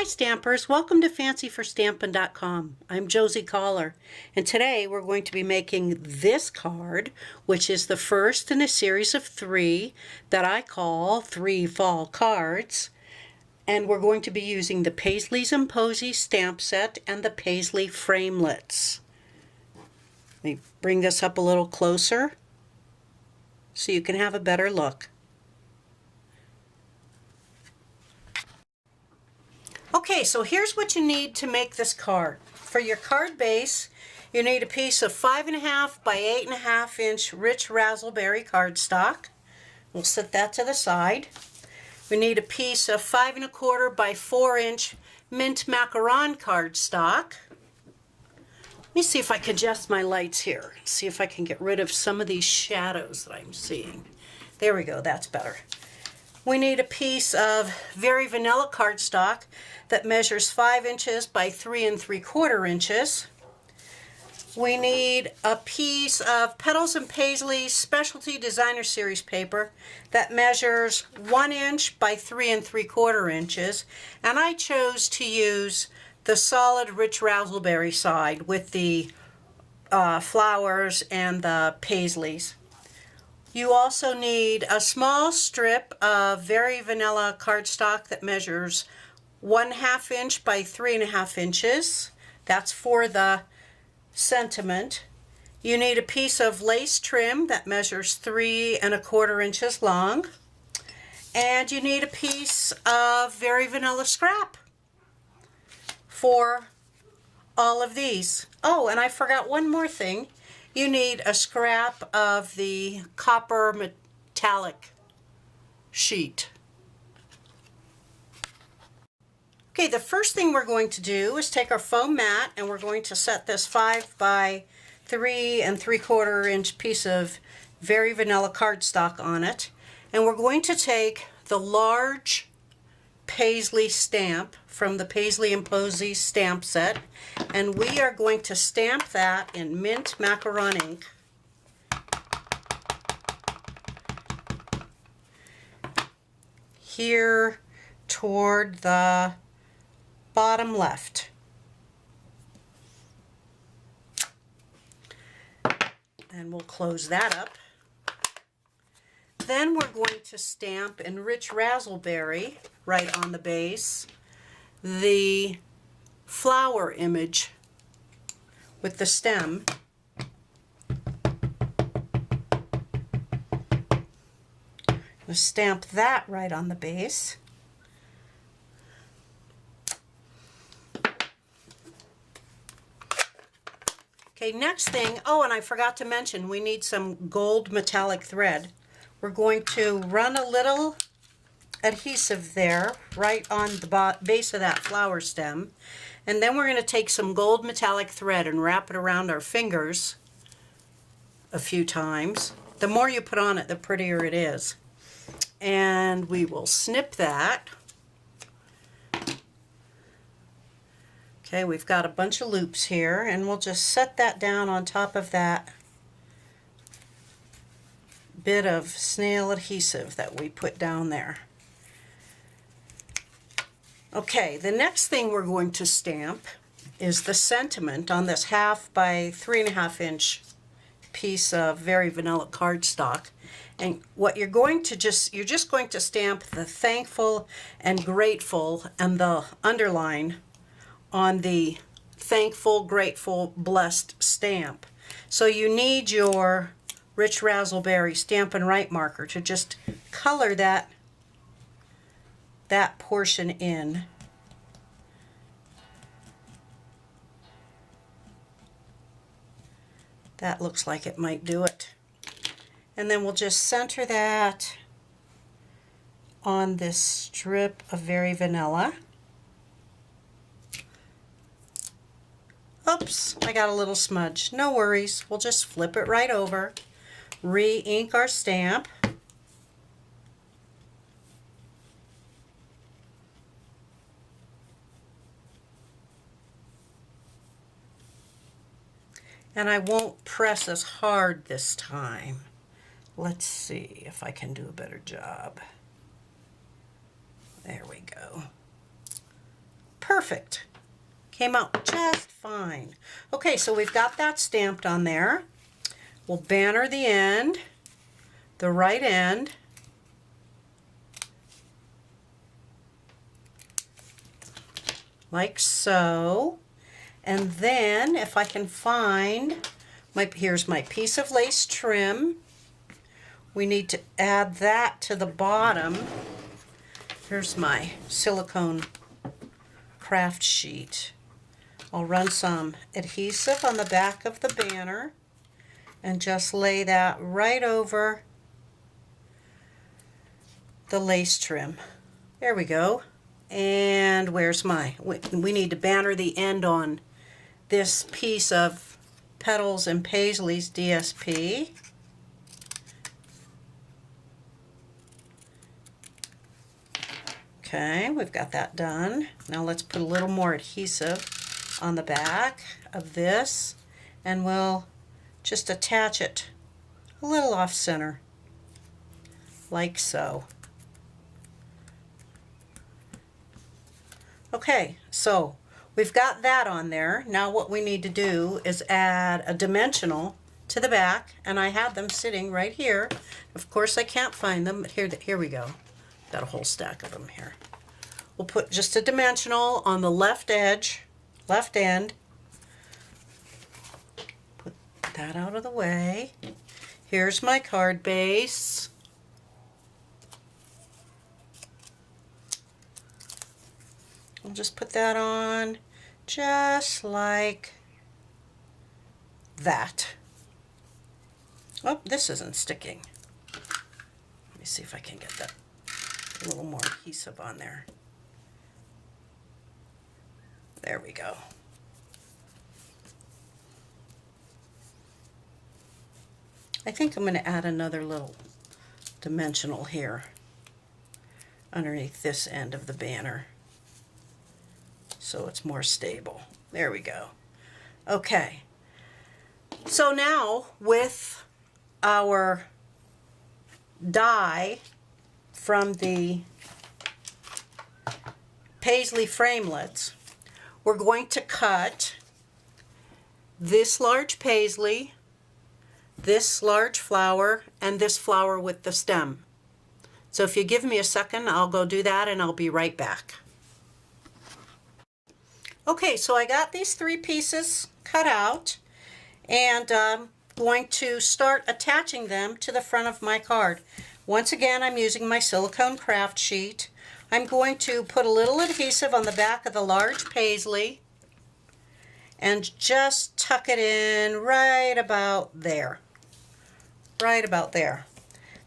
Hi Stampers, welcome to fancyforstampin.com. I'm Josie Cauler, and today we're going to be making this card, which is the first in a series of 3 that I call 3 fall cards. And we're going to be using the Paisleys and Posies stamp set and the Paisley framelits. Let me bring this up a little closer so you can have a better look. Okay, so here's what you need to make this card. For your card base, you need a piece of 5.5 by 8.5 inch rich razzleberry cardstock. We'll set that to the side. We need a piece of 5.25 by 4 inch mint macaron cardstock. Let me see if I can adjust my lights here. See if I can get rid of some of these shadows that I'm seeing. There we go, that's better. We need a piece of very vanilla cardstock that measures 5 inches by 3 3/4 inches. We need a piece of Petals and Paisleys Specialty Designer Series paper that measures 1 inch by 3 3/4 inches. And I chose to use the solid rich razzleberry side with the flowers and the paisleys. You also need a small strip of very vanilla cardstock that measures 1/2 inch by 3.5 inches. That's for the sentiment. You need a piece of lace trim that measures 3 1/4 inches long. And you need a piece of very vanilla scrap for all of these. Oh, and I forgot one more thing. You need a scrap of the copper metallic sheet. Okay, the first thing we're going to do is take our foam mat and we're going to set this 5 by 3 3/4 inch piece of very vanilla cardstock on it. And we're going to take the large Paisley stamp from the Paisley and Posies stamp set, and we are going to stamp that in mint macaron ink. Here toward the bottom left. And we'll close that up. Then we're going to stamp in rich razzleberry right on the base the flower image with the stem. We'll stamp that right on the base. Okay, next thing, oh, and I forgot to mention, we need some gold metallic thread. We're going to run a little adhesive there right on the base of that flower stem, and then we're going to take some gold metallic thread and wrap it around our fingers a few times. The more you put on it, the prettier it is. And we will snip that. Okay, we've got a bunch of loops here, and we'll just set that down on top of that bit of snail adhesive that we put down there. Okay, the next thing we're going to stamp is the sentiment on this 1/2 by 3.5 inch piece of very vanilla cardstock. And what you're just going to stamp the thankful and grateful and the underline on the thankful, grateful, blessed stamp. So you need your rich razzleberry Stampin' Right marker to just color that portion in. That looks like it might do it. And then we'll just center that on this strip of very vanilla. Oops, I got a little smudge. No worries, we'll just flip it right over, re-ink our stamp. And I won't press as hard this time. Let's see if I can do a better job. There we go. perfect. Came out just fine. Okay, so we've got that stamped on there. We'll banner the end, the right end. Like so. And then if I can find here's my piece of lace trim. We need to add that to the bottom. Here's my silicone craft sheet. I'll run some adhesive on the back of the banner and just lay that right over the lace trim. There we go. And where's we need to banner the end on this piece of Petals and Paisleys DSP. Okay, we've got that done. Now let's put a little more adhesive on the back of this, and we'll just attach it a little off center, like so. Okay, so we've got that on there. Now what we need to do is add a dimensional to the back, and I have them sitting right here. Of course I can't find them, but here we go. Got a whole stack of them here. We'll put just a dimensional on the left edge, left end. Put that out of the way. Here's my card base. I'll just put that on just like that. Oh, this isn't sticking. Let me see if I can get that a little more adhesive on there. There we go. I think I'm going to add another little dimensional here underneath this end of the banner so it's more stable. There we go. Okay. So now with our die from the Paisley framelits, we're going to cut this large paisley, this large flower, and this flower with the stem. So if you give me a second, I'll go do that and I'll be right back. Okay, so I got these 3 pieces cut out, and I'm going to start attaching them to the front of my card. Once again, I'm using my silicone craft sheet. I'm going to put a little adhesive on the back of the large paisley and just tuck it in right about there. Right about there.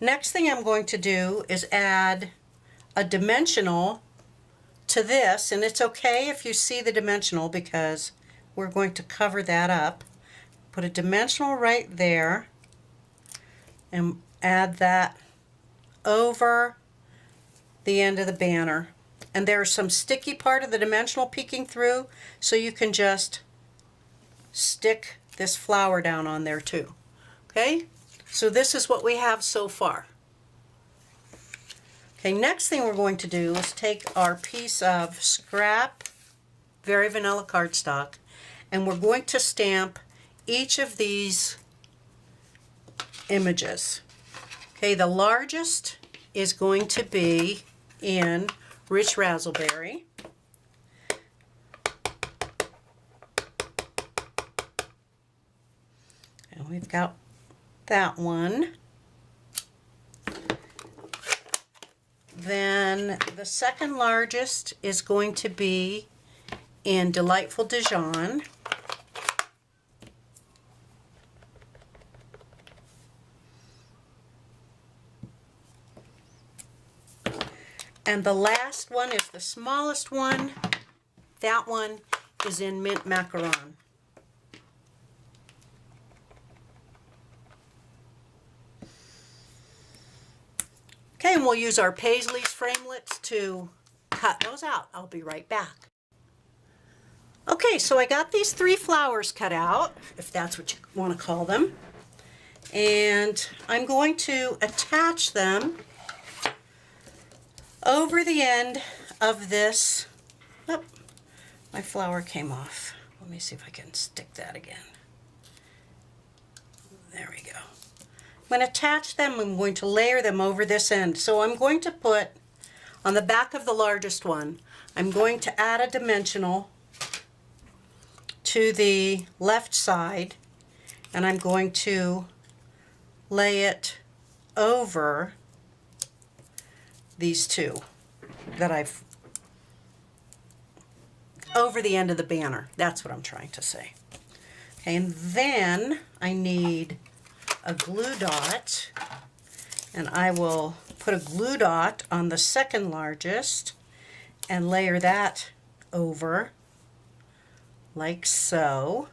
Next thing I'm going to do is add a dimensional to this, and it's okay if you see the dimensional because we're going to cover that up. Put a dimensional right there and add that over the end of the banner. And there's some sticky part of the dimensional peeking through, so you can just stick this flower down on there too. Okay, so this is what we have so far. Okay, next thing we're going to do is take our piece of scrap Very Vanilla cardstock, and we're going to stamp each of these images. Okay, the largest is going to be in Rich Razzleberry. And we've got that one. Then the second largest is going to be in Delightful Dijon. And the last one is the smallest one. That one is in Mint Macaron. Okay, and we'll use our Paisley's framelits to cut those out. I'll be right back. Okay, so I got these 3 flowers cut out, if that's what you want to call them. And I'm going to attach them over the end of this My flower came off. Let me see if I can stick that again. There we go. I'm going to attach them. I'm going to layer them over this end. So I'm going to put on the back of the largest one, I'm going to add a dimensional to the left side, and I'm going to lay it over these two that I've over the end of the banner. That's what I'm trying to say. Okay, and then I need a glue dot, and I will put a glue dot on the second largest and layer that over like so.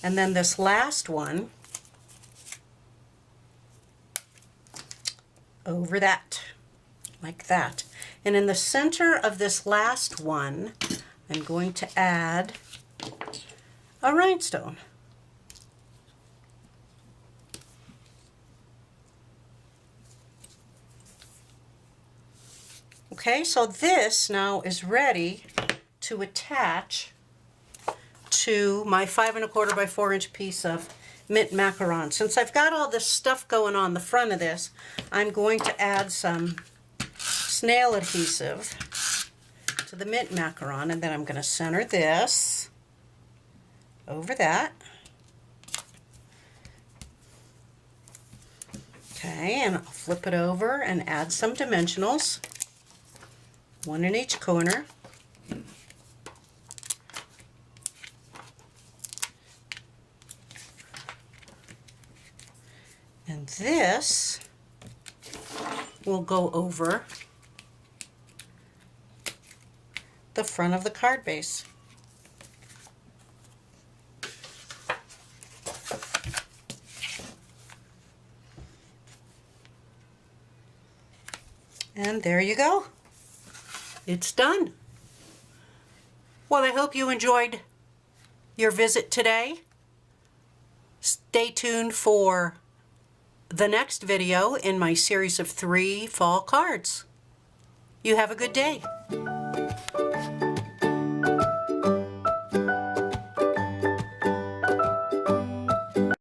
And then this last one over that, like that. And in the center of this last one, I'm going to add a rhinestone. Okay, so this now is ready to attach to my 5 1/4 by 4 inch piece of mint macaron. Since I've got all this stuff going on the front of this, I'm going to add some snail adhesive to the mint macaron, and then I'm going to center this over that. Okay, and I'll flip it over and add some dimensionals, one in each corner. And this will go over the front of the card base. And there you go. It's done. Well, I hope you enjoyed your visit today. Stay tuned for the next video in my series of 3 fall cards. You have a good day.